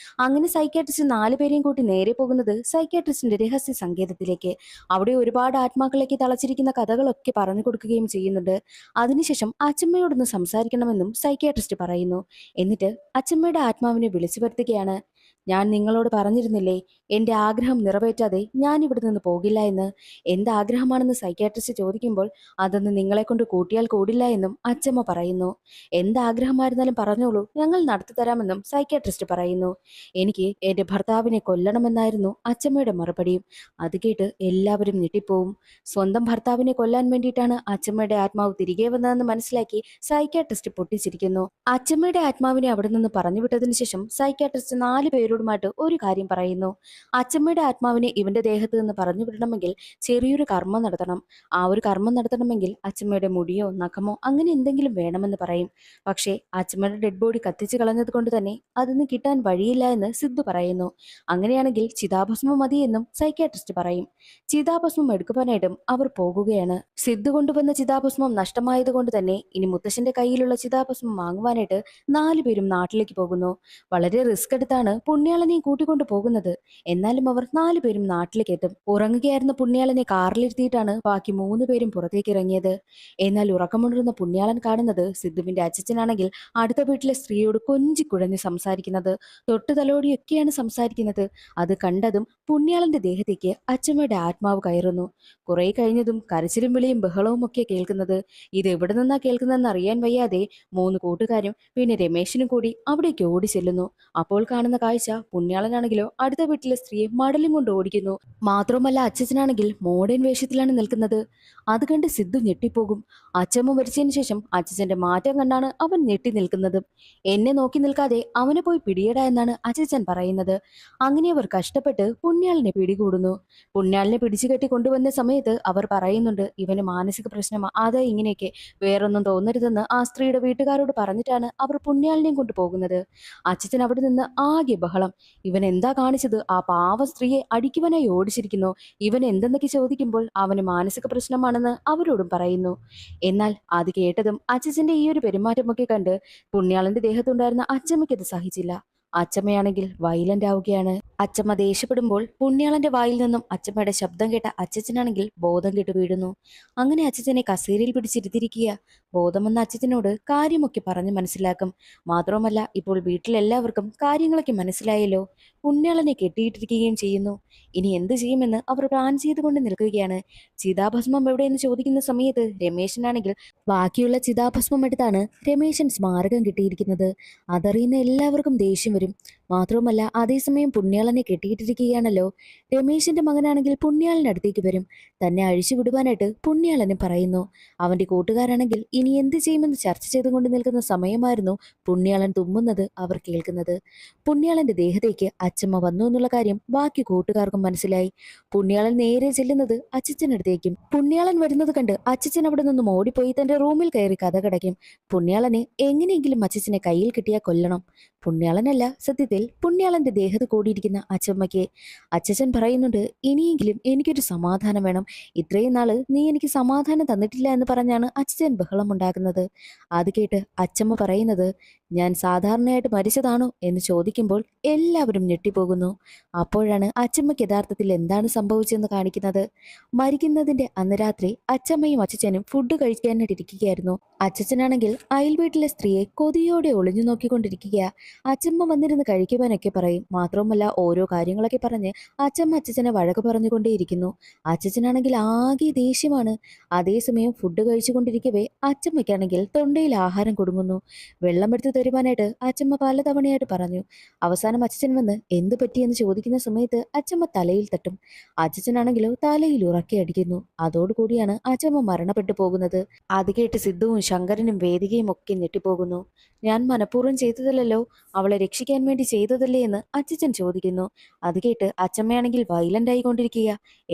അങ്ങനെ സൈക്യാട്രിസ്റ്റ് 4 പേരെയും കൂട്ടി നേരെ പോകുന്നത് സൈക്യാട്രിസ്റ്റിന്റെ രഹസ്യ സങ്കേതത്തിലേക്ക്. അവിടെ ഒരുപാട് ആത്മാക്കളേക്ക് തളച്ചിരിക്കുന്ന കഥകളൊക്കെ പറഞ്ഞു കൊടുക്കുകയും ചെയ്യുന്നുണ്ട്. അതിനുശേഷം അച്ഛമ്മയോടൊന്ന് സംസാരിക്കണമെന്നും സൈക്യാട്രിസ്റ്റ് പറയുന്നു. എന്നിട്ട് അച്ഛമ്മയുടെ ആത്മാവിനെ വിളിച്ചു വരുത്തുകയാണ്. ഞാൻ നിങ്ങളോട് പറഞ്ഞിരുന്നില്ലേ, എന്റെ ആഗ്രഹം നിറവേറ്റാതെ ഞാൻ ഇവിടെ നിന്ന് പോകില്ല എന്ന്. എന്താഗ്രഹമാണെന്ന് സൈക്യാട്രിസ്റ്റ് ചോദിക്കുമ്പോൾ അതൊന്ന് നിങ്ങളെ കൊണ്ട് കൂട്ടിയാൽ കൂടില്ല എന്നും അച്ചമ്മ പറയുന്നു. എന്താഗ്രഹമായിരുന്നാലും പറഞ്ഞോളൂ, ഞങ്ങൾ നടത്തി തരാമെന്നും സൈക്യാട്രിസ്റ്റ് പറയുന്നു. എനിക്ക് എന്റെ ഭർത്താവിനെ കൊല്ലണമെന്നായിരുന്നു അച്ചമ്മയുടെ മറുപടിയും. അത് കേട്ട് എല്ലാവരും ഞെട്ടിപ്പോവും. സ്വന്തം ഭർത്താവിനെ കൊല്ലാൻ വേണ്ടിയിട്ടാണ് അച്ചമ്മയുടെ ആത്മാവ് തിരികെ വന്നതെന്ന് മനസ്സിലാക്കി സൈക്യാട്രിസ്റ്റ് പൊട്ടിച്ചിരിക്കുന്നു. അച്ചമ്മയുടെ ആത്മാവിനെ അവിടെ നിന്ന് പറഞ്ഞു വിട്ടതിനു ശേഷം സൈക്യാട്രിസ്റ്റ് 4 പേരോടുമായിട്ട് ഒരു കാര്യം പറയുന്നു. അച്ചമ്മയുടെ ആത്മാവിനെ ഇവന്റെ ദേഹത്ത് നിന്ന് പറഞ്ഞു വിടണമെങ്കിൽ ചെറിയൊരു കർമ്മം നടത്തണം. ആ ഒരു കർമ്മം നടത്തണമെങ്കിൽ അച്ചമ്മയുടെ മുടിയോ നഖമോ അങ്ങനെ എന്തെങ്കിലും വേണമെന്ന് പറയും. പക്ഷേ അച്ചമ്മയുടെ ഡെഡ് ബോഡി കത്തിച്ചു കളഞ്ഞത് കൊണ്ട് തന്നെ അതിന് കിട്ടാൻ വഴിയില്ല എന്ന് സിദ്ധു പറയുന്നു. അങ്ങനെയാണെങ്കിൽ ചിതാഭസ്മം മതി എന്നും സൈക്യാട്രിസ്റ്റ് പറയും. ചിതാഭസ്മം എടുക്കുവാനായിട്ടും അവർ പോകുകയാണ്. സിദ്ധു കൊണ്ടുവന്ന ചിതാഭസ്മം നഷ്ടമായതുകൊണ്ട് തന്നെ ഇനി മുത്തശ്ശന്റെ കയ്യിലുള്ള ചിതാഭസ്മം വാങ്ങുവാനായിട്ട് 4 പേരും നാട്ടിലേക്ക് പോകുന്നു. വളരെ റിസ്ക് എടുത്താണ് പുണ്യാളനെയും കൂട്ടിക്കൊണ്ടു പോകുന്നത്. എന്നാലും അവർ 4 പേരും നാട്ടിലേക്ക് എത്തും. ഉറങ്ങുകയായിരുന്ന പുണ്യാളനെ കാറിലിരുത്തിയിട്ടാണ് ബാക്കി 3 പേരും പുറത്തേക്ക് ഇറങ്ങിയത്. എന്നാൽ ഉറക്കമുണർന്ന പുണ്യാളൻ കാണുന്നത് സിദ്ധുവിന്റെ അച്ഛനാണെങ്കിൽ അടുത്ത വീട്ടിലെ സ്ത്രീയോട് കൊഞ്ചിക്കുഴഞ്ഞ് സംസാരിക്കുന്നത്, തൊട്ടു തലോടിയൊക്കെയാണ് സംസാരിക്കുന്നത്. അത് കണ്ടതും പുണ്യാളന്റെ ദേഹത്തേക്ക് അച്ചമ്മയുടെ ആത്മാവ് കയറുന്നു. കുറെ കഴിഞ്ഞതും കരച്ചിലും വിളിയും ബഹളവും ഒക്കെ കേൾക്കുന്നത്. ഇത് എവിടെ നിന്നാ കേൾക്കുന്നതെന്ന് അറിയാൻ വയ്യാതെ 3 കൂട്ടുകാരും പിന്നെ രമേശിനും കൂടി അവിടേക്ക് ഓടി ചെല്ലുന്നു. അപ്പോൾ കാണുന്ന കാഴ്ച, പുണ്യാളനാണെങ്കിലോ അടുത്ത വീട്ടിലെ സ്ത്രീയെ മടലും കൊണ്ട് ഓടിക്കുന്നു. മാത്രമല്ല അച്ഛനാണെങ്കിൽ മോഡേൺ വേഷത്തിലാണ് നിൽക്കുന്നത്. അത് കണ്ട് സിദ്ധു ഞെട്ടിപ്പോകും. അച്ചമ്മ മരിച്ചതിന് ശേഷം അച്ഛന്റെ മാറ്റം കണ്ടാണ് അവൻ ഞെട്ടി നിൽക്കുന്നത്. എന്നെ നോക്കി നിൽക്കാതെ അവനെ പോയി പിടിയട എന്നാണ് അച്ഛൻ പറയുന്നത്. അങ്ങനെ അവർ കഷ്ടപ്പെട്ട് പുണ്യാളിനെ പിടികൂടുന്നു. പുണ്യാളിനെ പിടിച്ചു കെട്ടി കൊണ്ടുവന്ന സമയത്ത് അവർ പറയുന്നുണ്ട്, ഇവന് മാനസിക പ്രശ്നമാ, അതാ ഇങ്ങനെയൊക്കെ, വേറൊന്നും തോന്നരുതെന്ന് ആ സ്ത്രീയുടെ വീട്ടുകാരോട് പറഞ്ഞിട്ടാണ് അവർ പുണ്യാളിനെയും കൊണ്ട് പോകുന്നത്. അച്ഛൻ അവിടെ നിന്ന് ആകെ ബഹളം. ഇവൻ എന്താ കാണിച്ചത്? ആ പാവ സ്ത്രീയെ അടിക്കുവാനായി ഓടിച്ചിരിക്കുന്നു. ഇവൻ എന്തെന്നൊക്കെ ചോദിക്കുമ്പോൾ അവന് മാനസിക പ്രശ്നമാണെന്ന് അവരോടും പറയുന്നു. എന്നാൽ അത് കേട്ടതും അച്ഛന്റെ ഈ ഒരു പെരുമാറ്റമൊക്കെ കണ്ട് പുണ്യാളന്റെ ദേഹത്തുണ്ടായിരുന്ന അച്ചമ്മയ്ക്ക് അത് സഹിച്ചില്ല. അച്ചമ്മയാണെങ്കിൽ വയലന്റ് ആവുകയാണ്. അച്ചമ്മ ദേഷ്യപ്പെടുമ്പോൾ പുണ്യാളന്റെ വായിൽ നിന്നും അച്ചമ്മയുടെ ശബ്ദം കേട്ട അച്ഛനാണെങ്കിൽ ബോധം കെട്ടു വീഴുന്നു. അങ്ങനെ അച്ഛനെ കസേരയിൽ പിടിച്ചിരുത്തിരിക്കുക. ബോധം വന്ന അച്ഛനോട് കാര്യമൊക്കെ പറഞ്ഞ് മനസ്സിലാക്കും. മാത്രവുമല്ല ഇപ്പോൾ വീട്ടിലെല്ലാവർക്കും കാര്യങ്ങളൊക്കെ മനസ്സിലായല്ലോ. പുണ്യാളനെ കെട്ടിയിട്ടിരിക്കുകയും ചെയ്യുന്നു. ഇനി എന്ത് ചെയ്യുമെന്ന് അവർ പ്ലാൻ ചെയ്തുകൊണ്ട് നിൽക്കുകയാണ്. ചിതാഭസ്മം എവിടെയെന്ന് ചോദിക്കുന്ന സമയത്ത് രമേശനാണെങ്കിൽ ബാക്കിയുള്ള ചിതാഭസ്മം എടുത്താണ് രമേശൻ സ്മാരകം കിട്ടിയിരിക്കുന്നത്. അതറിയുന്ന എല്ലാവർക്കും ദേഷ്യം വരും. മാത്രവുമല്ല അതേസമയം പുണ്യാളനെ കെട്ടിയിട്ടിരിക്കുകയാണല്ലോ. രമേശിന്റെ മകനാണെങ്കിൽ പുണ്യാളന്റെ അടുത്തേക്ക് വരും. തന്നെ അഴിച്ചു വിടുവാനായിട്ട് പുണ്യാളന് പറയുന്നു. അവന്റെ കൂട്ടുകാരാണെങ്കിൽ ഇനി എന്ത് ചെയ്യുമെന്ന് ചർച്ച ചെയ്തുകൊണ്ട് നിൽക്കുന്ന സമയമായിരുന്നു പുണ്യാളൻ തുമ്മുന്നത് അവർ കേൾക്കുന്നത്. പുണ്യാളന്റെ ദേഹത്തേക്ക് അച്ചമ്മ വന്നു എന്നുള്ള കാര്യം ബാക്കി കൂട്ടുകാർക്കും മനസ്സിലായി. പുണ്യാളൻ നേരെ ചെല്ലുന്നത് അച്ഛനടുത്തേക്കും. പുണ്യാളൻ വരുന്നത് കണ്ട് അച്ഛൻ അവിടെ നിന്നും ഓടിപ്പോയി തന്റെ റൂമിൽ കയറി കഥ കടയ്ക്കും. പുണ്യാളനെ എങ്ങനെയെങ്കിലും അച്ഛനെ കയ്യിൽ കിട്ടിയാൽ കൊല്ലണം. പുണ്യാളനല്ല, സത്യത്തിൽ പുണ്യാളന്റെ ദേഹത്ത് കൂടിയിരിക്കുന്ന അച്ചമ്മയ്ക്ക്. അച്ഛൻ പറയുന്നുണ്ട്, ഇനിയെങ്കിലും എനിക്കൊരു സമാധാനം വേണം. ഇത്രയും നാള് നീ എനിക്ക് സമാധാനം തന്നിട്ടില്ല എന്ന് പറഞ്ഞാണ് അച്ഛൻ ബഹളം ഉണ്ടാക്കുന്നത്. അത് കേട്ട് അച്ചമ്മ പറയുന്നത്, ഞാൻ സാധാരണയായിട്ട് മരിച്ചതാണോ എന്ന് ചോദിക്കുമ്പോൾ എല്ലാവരും ഞെട്ടിപ്പോകുന്നു. അപ്പോഴാണ് അച്ചമ്മയ്ക്ക് യഥാർത്ഥത്തിൽ എന്താണ് സംഭവിച്ചതെന്ന് കാണിക്കുന്നത്. മരിക്കുന്നതിന്റെ അന്ന് രാത്രി അച്ചമ്മയും അച്ഛനും ഫുഡ് കഴിക്കാനായിട്ടിരിക്കുകയായിരുന്നു. അച്ഛനാണെങ്കിൽ അയൽ വീട്ടിലെ സ്ത്രീയെ കൊതിയോടെ ഒളിഞ്ഞു നോക്കിക്കൊണ്ടിരിക്കുക. അച്ചമ്മ വന്നിരുന്ന് കഴിക്കുവാനൊക്കെ പറയും. മാത്രവുമല്ല ഓരോ കാര്യങ്ങളൊക്കെ പറഞ്ഞ് അച്ചമ്മ അച്ഛനെ വഴക്ക് പറഞ്ഞുകൊണ്ടേയിരിക്കുന്നു. അച്ഛനാണെങ്കിൽ ആകെ ദേഷ്യമാണ്. അതേസമയം ഫുഡ് കഴിച്ചുകൊണ്ടിരിക്കവേ അച്ചമ്മയ്ക്കാണെങ്കിൽ തൊണ്ടയിൽ ആഹാരം കൊടുങ്ങുന്നു. വെള്ളമെടുത്ത് തരുവാനായിട്ട് അച്ചമ്മ പലതവണയായിട്ട് പറഞ്ഞു. അവസാനം അച്ഛൻ വന്ന് എന്ത് പറ്റിയെന്ന് ചോദിക്കുന്ന സമയത്ത് അച്ചമ്മ തലയിൽ തട്ടും. അച്ഛനാണെങ്കിലോ തലയിൽ ഉറക്കെ അടിക്കുന്നു. അതോടുകൂടിയാണ് അച്ചമ്മ മരണപ്പെട്ടു പോകുന്നത്. അത് കേട്ട് സിദ്ധുവും ശങ്കരനും വേദികയും ഒക്കെ ഞെട്ടിപ്പോകുന്നു. ഞാൻ മനഃപൂർവ്വം ചെയ്തതല്ലോ, അവളെ രക്ഷിക്കാൻ വേണ്ടി ചെയ്തതല്ലേ എന്ന് അച്ഛൻ ചോദിക്കുന്നു. അത് കേട്ട് അച്ചമ്മയാണെങ്കിൽ വയലന്റ് ആയിക്കൊണ്ടിരിക്കുക.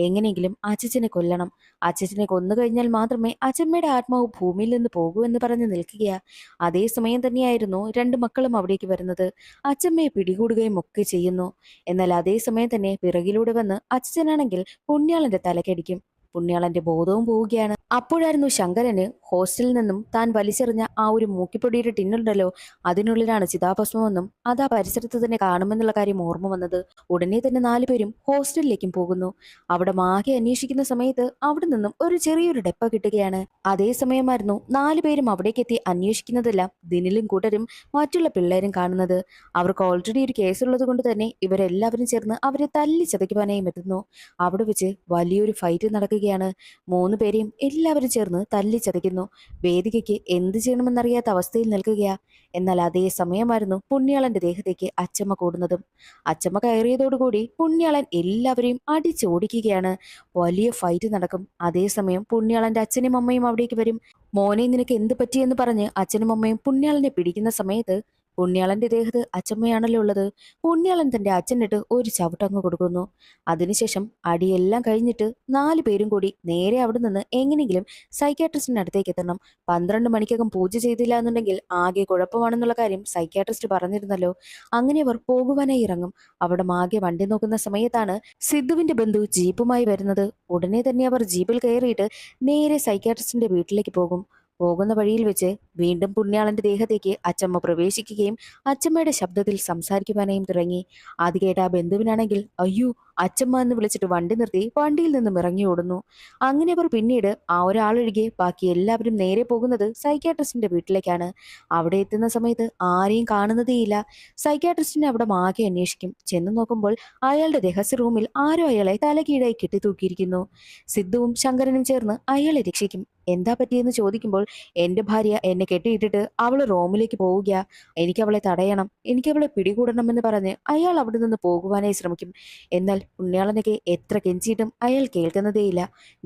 എങ്ങനെയെങ്കിലും അച്ഛനെ കൊല്ലണം. അച്ഛനെ കൊന്നു കഴിഞ്ഞാൽ മാത്രമേ അച്ചമ്മയുടെ ആത്മാവ് ഭൂമിയിൽ നിന്ന് പോകൂ എന്ന് പറഞ്ഞ് നിൽക്കുക. അതേസമയം തന്നെയായിരുന്നു 2 മക്കളും അവിടേക്ക് വരുന്നത്. അച്ചമ്മയെ പിടികൂടുകയും ഒക്കെ ചെയ്യുന്നു. എന്നാൽ അതേസമയം തന്നെ പിറകിലൂടെ വന്ന് അച്ഛനാണെങ്കിൽ പുണ്യാളന്റെ തലക്കടിക്കും. പുണ്യാളന്റെ ബോധവും പോവുകയാണ്. അപ്പോഴായിരുന്നു ശങ്കരന് ഹോസ്റ്റലിൽ നിന്നും താൻ വലിച്ചെറിഞ്ഞ ആ ഒരു മൂക്കിപ്പൊടിയുടെ ടിന്നുണ്ടല്ലോ, അതിനുള്ളിലാണ് ചിതാഭസ്മമെന്നും അത് ആ പരിസരത്ത് തന്നെ കാണുമെന്നുള്ള കാര്യം ഓർമ്മ വന്നത്. ഉടനെ തന്നെ 4 പേരും ഹോസ്റ്റലിലേക്കും പോകുന്നു. അവിടെ മാകെ അന്വേഷിക്കുന്ന സമയത്ത് അവിടെ നിന്നും ഒരു ചെറിയൊരു ഡെപ്പ കിട്ടുകയാണ്. അതേ സമയമായിരുന്നു 4 പേരും അവിടേക്കെത്തി അന്വേഷിക്കുന്നതെല്ലാം ദിനിലും കൂട്ടരും മറ്റുള്ള പിള്ളേരും കാണുന്നത്. അവർക്ക് ഓൾറെഡി ഒരു കേസുള്ളത് കൊണ്ട് തന്നെ ഇവരെല്ലാവരും ചേർന്ന് അവരെ തല്ലി ചതയ്ക്കുവാനായും എത്തുന്നു. അവിടെ വെച്ച് വലിയൊരു ഫൈറ്റ് നടക്കുകയാണ്. 3 പേരെയും എല്ലാവരും ചേർന്ന് തല്ലി ചതയ്ക്കുന്നു. വേദികയ്ക്ക് എന്ത് ചെയ്യണമെന്നറിയാത്ത അവസ്ഥയിൽ നിൽക്കുകയാ. എന്നാൽ അതേ സമയമായിരുന്നു പുണ്യാളന്റെ ദേഹത്തേക്ക് അച്ചമ്മ കൂടുന്നതും. അച്ചമ്മ കയറിയതോടുകൂടി പുണ്യാളൻ എല്ലാവരെയും അടിച്ചോടിക്കുകയാണ്. വലിയ ഫൈറ്റ് നടക്കും. അതേസമയം പുണ്യാളന്റെ അച്ഛനും അമ്മയും അവിടേക്ക് വരും. മോനെ, നിനക്ക് എന്ത് പറ്റിയെന്ന് പറഞ്ഞ് അച്ഛനും അമ്മയും പുണ്യാളനെ പിടിക്കുന്ന സമയത്ത് പുണ്യാളന്റെ ദേഹത്ത് അച്ചമ്മയാണല്ലോ ഉള്ളത്. പുണ്യാളൻ തന്റെ അച്ഛനിട്ട് ഒരു ചവിട്ടങ്ങ് കൊടുക്കുന്നു. അതിനുശേഷം അടിയെല്ലാം കഴിഞ്ഞിട്ട് 4 പേരും കൂടി നേരെ അവിടെ നിന്ന് എങ്ങനെയെങ്കിലും സൈക്യാട്രിസ്റ്റിന്റെ അടുത്തേക്ക് എത്തണം. 12 മണിക്കകം പൂജ ചെയ്തില്ല എന്നുണ്ടെങ്കിൽ ആകെ കുഴപ്പമാണെന്നുള്ള കാര്യം സൈക്യാട്രിസ്റ്റ് പറഞ്ഞിരുന്നല്ലോ. അങ്ങനെ അവർ പോകുവാനായി ഇറങ്ങും. അവിടെ ആകെ വണ്ടി നോക്കുന്ന സമയത്താണ് സിദ്ധുവിന്റെ ബന്ധു ജീപ്പുമായി വരുന്നത്. ഉടനെ തന്നെ അവർ ജീപ്പിൽ കയറിയിട്ട് നേരെ സൈക്യാട്രിസ്റ്റിന്റെ വീട്ടിലേക്ക് പോകും. പോകുന്ന വഴിയിൽ വെച്ച് വീണ്ടും പുണ്യാളന്റെ ദേഹത്തേക്ക് അച്ചമ്മ പ്രവേശിക്കുകയും അച്ചമ്മയുടെ ശബ്ദത്തിൽ സംസാരിക്കുവാനായും തുടങ്ങി. അത് കേട്ട ആ ബന്ധുവിനാണെങ്കിൽ അയ്യോ അച്ചമ്മ എന്ന് വിളിച്ചിട്ട് വണ്ടി നിർത്തി വണ്ടിയിൽ നിന്നും ഇറങ്ങി ഓടുന്നു. അങ്ങനെ അവർ പിന്നീട് ആ ഒരാളൊഴികെ ബാക്കി എല്ലാവരും നേരെ പോകുന്നത് സൈക്യാട്രിസ്റ്റിന്റെ വീട്ടിലേക്കാണ്. അവിടെ എത്തുന്ന സമയത്ത് ആരെയും കാണുന്നതേയില്ല. സൈക്യാട്രിസ്റ്റിനെ അവിടെ ആകെ അന്വേഷിക്കും. ചെന്ന് നോക്കുമ്പോൾ അയാളുടെ രഹസ്യ റൂമിൽ ആരോ അയാളെ തലകീഴായി കെട്ടിത്തൂക്കിയിരിക്കുന്നു. സിദ്ധുവും ശങ്കരനും ചേർന്ന് അയാളെ രക്ഷിക്കും. എന്താ പറ്റിയെന്ന് ചോദിക്കുമ്പോൾ എന്റെ ഭാര്യ എന്നെ കെട്ടിയിട്ടിട്ട് അവള് റൂമിലേക്ക് പോവുക, എനിക്ക് അവളെ തടയണം, എനിക്ക് അവളെ പിടികൂടണമെന്ന് പറഞ്ഞ് അയാൾ അവിടെ നിന്ന് പോകുവാനായി ശ്രമിക്കും. എന്നാൽ പുണ്യാളനൊക്കെ എത്ര കെഞ്ചിയിട്ടും അയാൾ കേൾക്കുന്നതേയില്ല.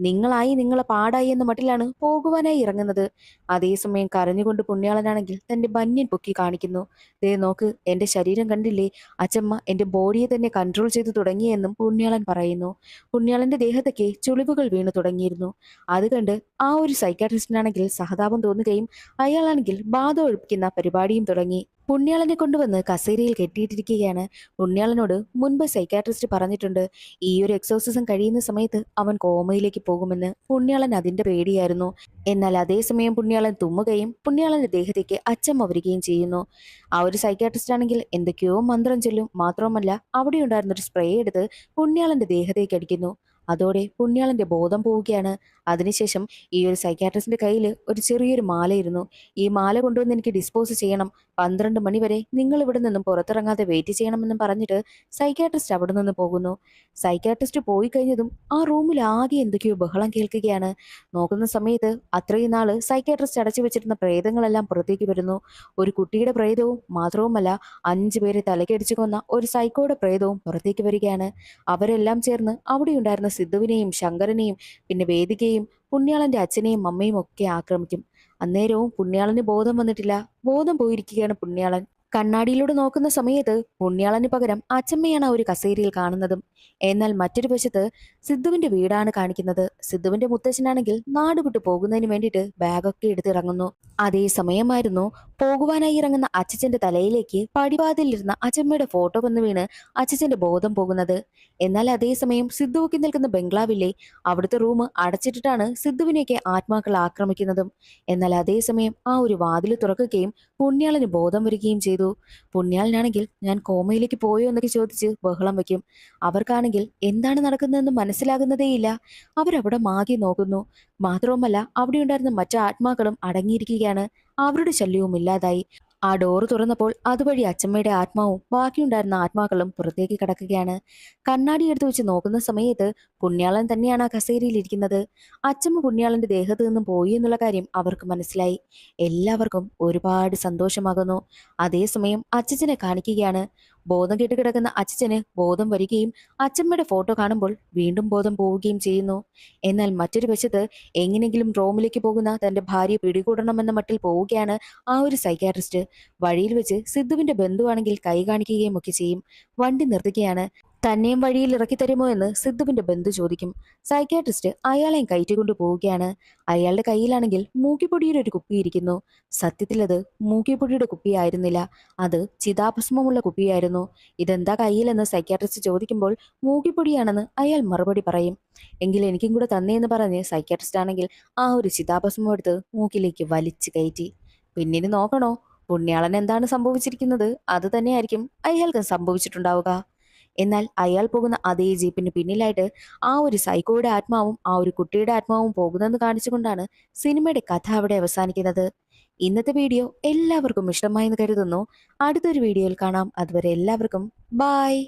നിങ്ങളായി നിങ്ങളെ പാടായി എന്ന മട്ടിലാണ് പോകുവാനായി ഇറങ്ങുന്നത്. അതേസമയം കരഞ്ഞുകൊണ്ട് പുണ്യാളനാണെങ്കിൽ തന്റെ ബന്യൻ പൊക്കി കാണിക്കുന്നു. ദേ നോക്ക്, എന്റെ ശരീരം കണ്ടില്ലേ, അച്ചമ്മ എന്റെ ബോഡിയെ തന്നെ കൺട്രോൾ ചെയ്തു തുടങ്ങിയെന്നും പുണ്യാളൻ പറയുന്നു. പുണ്യാളന്റെ ദേഹത്തൊക്കെ ചുളിവുകൾ വീണു തുടങ്ങിയിരുന്നു. അത് കണ്ട് ആ ഒരു സൈക്കാട്രിസ്റ്റിനാണെങ്കിൽ സഹതാപം തോന്നുകയും അയാളാണെങ്കിൽ ബാധ ഒഴിപ്പിക്കുന്ന പരിപാടിയും തുടങ്ങി. പുണ്യാളനെ കൊണ്ടുവന്ന് കസേരയിൽ കെട്ടിയിട്ടിരിക്കുകയാണ്. പുണ്യാളനോട് മുൻപ് സൈക്കാട്രിസ്റ്റ് പറഞ്ഞിട്ടുണ്ട് ഈ ഒരു എക്സോസിസം കഴിയുന്ന സമയത്ത് അവൻ കോമയിലേക്ക് പോകുമെന്ന്. പുണ്യാളൻ അതിന്റെ പേടിയായിരുന്നു. എന്നാൽ അതേസമയം പുണ്യാളൻ തുമ്മുകയും പുണ്യാളന്റെ ദേഹത്തേക്ക് അച്ചമ്മ വരികയും ചെയ്യുന്നു. ആ ഒരു സൈക്കാട്രിസ്റ്റ് ആണെങ്കിൽ എന്തൊക്കെയോ മന്ത്രം ചൊല്ലും. മാത്രവുമല്ല അവിടെ ഉണ്ടായിരുന്നൊരു സ്പ്രേ എടുത്ത് പുണ്യാളന്റെ ദേഹത്തേക്ക് അടിക്കുന്നു. അതോടെ പുണ്യാളന്റെ ബോധം പോവുകയാണ്. അതിനുശേഷം ഈ ഒരു സൈക്കാട്രിസ്റ്റിന്റെ കയ്യിൽ ഒരു ചെറിയൊരു മാലയിരുന്നു. ഈ മാല കൊണ്ടുവന്ന് എനിക്ക് ഡിസ്പോസ് ചെയ്യണം, 12 മണി വരെ നിങ്ങൾ ഇവിടെ നിന്നും പുറത്തിറങ്ങാതെ വെയിറ്റ് ചെയ്യണമെന്നും പറഞ്ഞിട്ട് സൈക്കാട്രിസ്റ്റ് അവിടെ നിന്ന് പോകുന്നു. സൈക്കാട്രിസ്റ്റ് പോയി കഴിഞ്ഞതും ആ റൂമിൽ ആകെ എന്തൊക്കെയോ ബഹളം കേൾക്കുകയാണ്. നോക്കുന്ന സമയത്ത് അത്രയും നാള് സൈക്കാട്രിസ്റ്റ് അടച്ചു വെച്ചിരുന്ന പ്രേതങ്ങളെല്ലാം പുറത്തേക്ക് വരുന്നു. ഒരു കുട്ടിയുടെ പ്രേതവും മാത്രവുമല്ല 5 പേരെ തലക്കടിച്ചു കൊന്ന ഒരു സൈക്കോയുടെ പ്രേതവും പുറത്തേക്ക് വരികയാണ്. അവരെല്ലാം ചേർന്ന് അവിടെ ഉണ്ടായിരുന്ന സിദ്ധുവിനെയും ശങ്കരനെയും പിന്നെ വേദികയും പുണ്യാളന്റെ അച്ഛനെയും അമ്മയും ഒക്കെ ആക്രമിക്കും. അന്നേരവും പുണ്യാളന് ബോധം വന്നിട്ടില്ല. ബോധം പോയിരിക്കുകയാണ് പുണ്യാളൻ. കണ്ണാടിയിലൂടെ നോക്കുന്ന സമയത്ത് പുണ്യാളന് പകരം അച്ചമ്മയാണ് ആ ഒരു കസേരയിൽ കാണുന്നതും. എന്നാൽ മറ്റൊരു വശത്ത് സിദ്ധുവിന്റെ വീടാണ് കാണിക്കുന്നത്. സിദ്ധുവിന്റെ മുത്തച്ഛനാണെങ്കിൽ നാട് വിട്ടു പോകുന്നതിന് വേണ്ടിയിട്ട് ബാഗൊക്കെ എടുത്തിറങ്ങുന്നു. അതേ സമയമായിരുന്നു പോകുവാനായി ഇറങ്ങുന്ന അച്ഛച്ചന്റെ തലയിലേക്ക് പടിവാതിലിരുന്ന അച്ചമ്മയുടെ ഫോട്ടോ വന്ന് വീണ് അച്ഛച്ചന്റെ ബോധം പോകുന്നത്. എന്നാൽ അതേസമയം സിദ്ധുവൊക്കെ നിൽക്കുന്ന ബംഗ്ലാവിലെ അവിടുത്തെ റൂം അടച്ചിട്ടിട്ടാണ് സിദ്ധുവിനെയൊക്കെ ആത്മാക്കൾ ആക്രമിക്കുന്നതും. എന്നാൽ അതേസമയം ആ ഒരു വാതിൽ തുറക്കുകയും പുണ്യാളന് ബോധം വരികയും ചെയ്തു. പുണ്യാളനാണെങ്കിൽ ഞാൻ കോമയിലേക്ക് പോയോ എന്നൊക്കെ ചോദിച്ച് ബഹളം വയ്ക്കും. അവർക്കാണെങ്കിൽ എന്താണ് നടക്കുന്നതെന്ന് മനസ്സിലാകുന്നതേയില്ല. അവരവിടെ മാകി നോക്കുന്നു. മാത്രവുമല്ല അവിടെ ഉണ്ടായിരുന്ന മറ്റു ആത്മാക്കളും അടങ്ങിയിരിക്കുകയാണ്. അവരുടെ ശല്യവും ഇല്ലാതായി. ആ ഡോറ് തുറന്നപ്പോൾ അതുവഴി അച്ചമ്മയുടെ ആത്മാവും ബാക്കിയുണ്ടായിരുന്ന ആത്മാക്കളും പുറത്തേക്ക് കടക്കുകയാണ്. കണ്ണാടി എടുത്തു വെച്ച് നോക്കുന്ന സമയത്ത് പുണ്യാളൻ തന്നെയാണ് ആ കസേരയിൽ ഇരിക്കുന്നത്. അച്ചമ്മ പുണ്യാളന്റെ ദേഹത്ത് നിന്നും പോയി എന്നുള്ള കാര്യം അവർക്ക് മനസ്സിലായി. എല്ലാവർക്കും ഒരുപാട് സന്തോഷമാകുന്നു. അതേസമയം അച്ചച്ചനെ കാണിക്കുകയാണ്. ബോധം കെട്ട് കിടക്കുന്ന അച്ചച്ചന് ബോധം വരികയും അച്ചമ്മയുടെ ഫോട്ടോ കാണുമ്പോൾ വീണ്ടും ബോധം പോവുകയും ചെയ്യുന്നു. എന്നാൽ മറ്റൊരു വശത്ത് എങ്ങനെങ്കിലും റോമിലേക്ക് പോകുന്ന തന്റെ ഭാര്യയെ പിടികൂടണമെന്ന മട്ടിൽ പോവുകയാണ് ആ ഒരു സൈക്കാട്രിസ്റ്റ്. വഴിയിൽ വെച്ച് സിദ്ധുവിന്റെ ബന്ധുവാണെങ്കിൽ കൈ കാണിക്കുകയും ഒക്കെ ചെയ്യും. വണ്ടി നിർത്തുകയാണ്. തന്നെയും വഴിയിൽ ഇറക്കി തരുമോ എന്ന് സിദ്ധുവിന്റെ ബന്ധു ചോദിക്കും. സൈക്യാട്രിസ്റ്റ് അയാളെയും കയറ്റിക്കൊണ്ടു പോവുകയാണ്. അയാളുടെ കയ്യിലാണെങ്കിൽ മൂക്കിപ്പൊടിയുടെ ഒരു കുപ്പിയിരിക്കുന്നു. സത്യത്തിൽ അത് മൂക്കിപ്പൊടിയുടെ കുപ്പിയായിരുന്നില്ല, അത് ചിതാഭസ്മമുള്ള കുപ്പിയായിരുന്നു. ഇതെന്താ കയ്യിലെന്ന് സൈക്യാട്രിസ്റ്റ് ചോദിക്കുമ്പോൾ മൂക്കിപ്പൊടിയാണെന്ന് അയാൾ മറുപടി പറയും. എങ്കിൽ എനിക്കും കൂടെ തന്നേന്ന് പറഞ്ഞ് സൈക്യാട്രിസ്റ്റ് ആണെങ്കിൽ ആ ഒരു ചിതാഭസ്മം എടുത്ത് മൂക്കിലേക്ക് വലിച്ചു കയറ്റി. പിന്നീട് നോക്കണോ, പുണ്യാളൻ എന്താണ് സംഭവിച്ചിരിക്കുന്നത് അത് തന്നെയായിരിക്കും അയാൾക്ക് സംഭവിച്ചിട്ടുണ്ടാവുക. എന്നാൽ അയാൾ പോകുന്ന അതേ ജീപ്പിന് പിന്നിലായിട്ട് ആ ഒരു സൈക്കോയുടെ ആത്മാവും ആ ഒരു കുട്ടിയുടെ ആത്മാവും പോകുന്നെന്ന് കാണിച്ചുകൊണ്ടാണ് സിനിമയുടെ കഥ അവിടെ അവസാനിക്കുന്നത്. ഇന്നത്തെ വീഡിയോ എല്ലാവർക്കും ഇഷ്ടമായി എന്ന് കരുതുന്നു. അടുത്തൊരു വീഡിയോയിൽ കാണാം. അതുവരെ എല്ലാവർക്കും ബായ്.